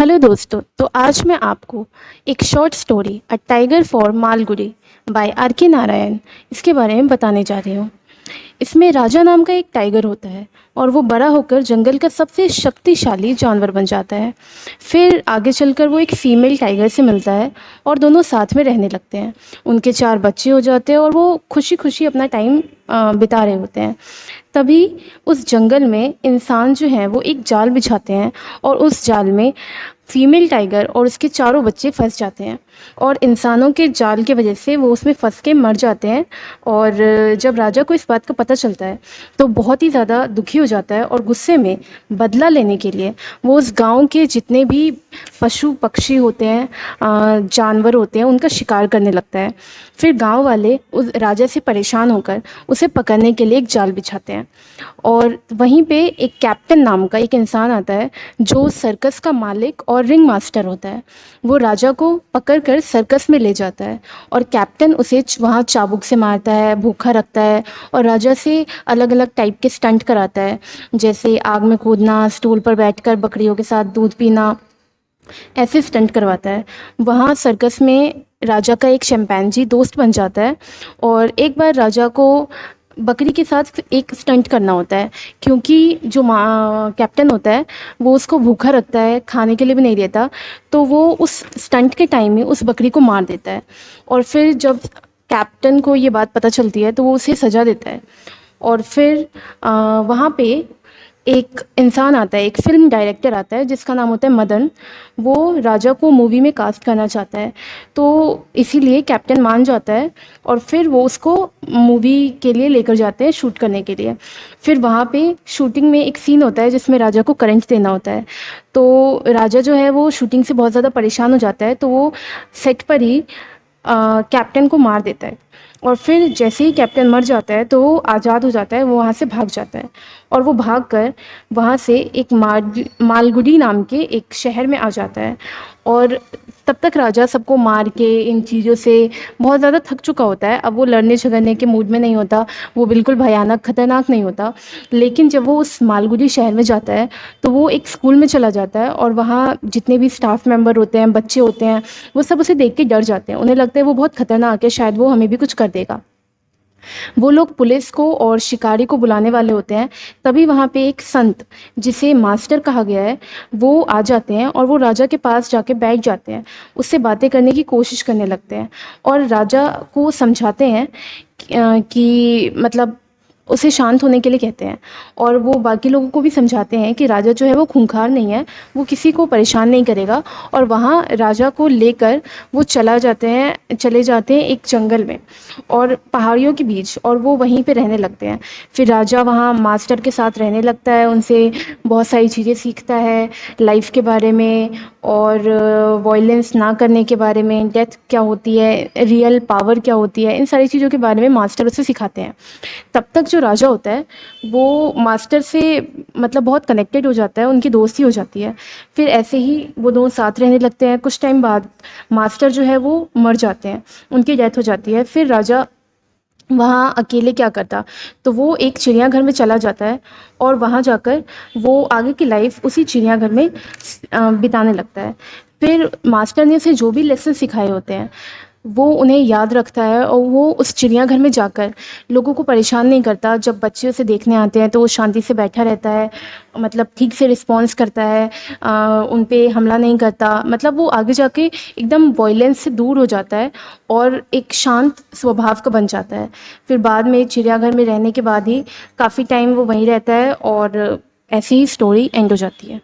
Hello दोस्तों। तो आज मैं आपको एक short story a tiger for Malgudi by R K Narayan इसके बारे में बताने जा रही हूँ। इसमें राजा नाम का एक टाइगर होता है और वो बड़ा होकर जंगल का सबसे शक्तिशाली जानवर बन जाता है। फिर आगे चलकर वो एक फ़ीमेल टाइगर से मिलता है और दोनों साथ में रहने लगते हैं। उनके 4 बच्चे हो जाते हैं और वो खुशी खुशी अपना टाइम बिता रहे होते हैं। तभी उस जंगल में इंसान जो हैं वो एक जाल बिछाते हैं और उस जाल में फीमेल टाइगर और उसके चारों बच्चे फंस जाते हैं और इंसानों के जाल की वजह से वो उसमें फंस के मर जाते हैं। और जब राजा को इस बात का पता चलता है तो बहुत ही ज़्यादा दुखी हो जाता है और गुस्से में बदला लेने के लिए वो उस गांव के जितने भी पशु पक्षी होते हैं, जानवर होते हैं, उनका शिकार करने लगता है। फिर गांव वाले उस राजा से परेशान होकर उसे पकड़ने के लिए एक जाल बिछाते हैं और वहीं पे एक कैप्टन नाम का एक इंसान आता है जो सर्कस का मालिक और रिंग मास्टर होता है। वो राजा को पकड़कर सर्कस में ले जाता है और कैप्टन उसे वहाँ चाबुक से मारता है, भूखा रखता है और राजा से अलग अलग टाइप के स्टंट कराता है, जैसे आग में कूदना, स्टूल पर बैठकर बकरियों के साथ दूध पीना, ऐसे स्टंट करवाता है। वहाँ सर्कस में राजा का एक शिम्पैंजी दोस्त बन जाता है और एक बार राजा को बकरी के साथ एक स्टंट करना होता है क्योंकि जो कैप्टन होता है वो उसको भूखा रखता है, खाने के लिए भी नहीं देता। तो वो उस स्टंट के टाइम में उस बकरी को मार देता है और फिर जब कैप्टन को ये बात पता चलती है तो वो उसे सज़ा देता है। और फिर वहाँ पे एक इंसान आता है, एक फ़िल्म डायरेक्टर आता है जिसका नाम होता है मदन। वो राजा को मूवी में कास्ट करना चाहता है, तो इसीलिए कैप्टन मान जाता है और फिर वो उसको मूवी के लिए लेकर जाते हैं शूट करने के लिए। फिर वहाँ पे शूटिंग में एक सीन होता है जिसमें राजा को करंट देना होता है। तो राजा जो है वो शूटिंग से बहुत ज़्यादा परेशान हो जाता है, तो वो सेट पर ही कैप्टन को मार देता है। और फिर जैसे ही कैप्टन मर जाता है तो वो आज़ाद हो जाता है, वो वहाँ से भाग जाता है और वो भागकर वहाँ से एक मालगुडी नाम के एक शहर में आ जाता है। और तब तक राजा सबको मार के इन चीज़ों से बहुत ज़्यादा थक चुका होता है। अब वो लड़ने झगड़ने के मूड में नहीं होता, वो बिल्कुल भयानक खतरनाक नहीं होता। लेकिन जब वो उस मालगुडी शहर में जाता है तो वो एक स्कूल में चला जाता है और वहाँ जितने भी स्टाफ मेंबर होते हैं, बच्चे होते हैं, वो सब उसे देख के डर जाते हैं। उन्हें लगता है वो बहुत खतरनाक है, शायद वो हमें भी कुछ कर देगा। वो लोग पुलिस को और शिकारी को बुलाने वाले होते हैं। तभी वहाँ पे एक संत जिसे मास्टर कहा गया है वो आ जाते हैं और वो राजा के पास जाके बैठ जाते हैं, उससे बातें करने की कोशिश करने लगते हैं और राजा को समझाते हैं कि मतलब उसे शांत होने के लिए कहते हैं। और वो बाकी लोगों को भी समझाते हैं कि राजा जो है वो खूंखार नहीं है, वो किसी को परेशान नहीं करेगा। और वहाँ राजा को लेकर वो चले जाते हैं एक जंगल में और पहाड़ियों के बीच, और वो वहीं पे रहने लगते हैं। फिर राजा वहाँ मास्टर के साथ रहने लगता है, उनसे बहुत सारी चीज़ें सीखता है लाइफ के बारे में और वॉयलेंस ना करने के बारे में, डेथ क्या होती है, रियल पावर क्या होती है, इन सारी चीज़ों के बारे में मास्टर उसे सिखाते हैं। तब तक जो राजा होता है वो मास्टर से मतलब बहुत कनेक्टेड हो जाता है, उनकी दोस्ती हो जाती है। फिर ऐसे ही वो दोनों साथ रहने लगते हैं। कुछ टाइम बाद मास्टर जो है वो मर जाते हैं, उनकी डेथ हो जाती है। फिर राजा वहाँ अकेले क्या करता, तो वो एक चिड़ियाघर में चला जाता है और वहाँ जाकर वो आगे की लाइफ उसी चिड़ियाघर में बिताने लगता है। फिर मास्टर ने उसे जो भी लेसन सिखाए होते हैं वो उन्हें याद रखता है और वो उस चिड़ियाघर में जाकर लोगों को परेशान नहीं करता। जब बच्चे उसे देखने आते हैं तो वो शांति से बैठा रहता है, मतलब ठीक से रिस्पॉन्स करता है, उन पे हमला नहीं करता। मतलब वो आगे जाके एकदम वॉयलेंस से दूर हो जाता है और एक शांत स्वभाव का बन जाता है। फिर बाद में चिड़ियाघर में रहने के बाद ही काफ़ी टाइम वो वहीं रहता है और ऐसी ही स्टोरी एंड हो जाती है।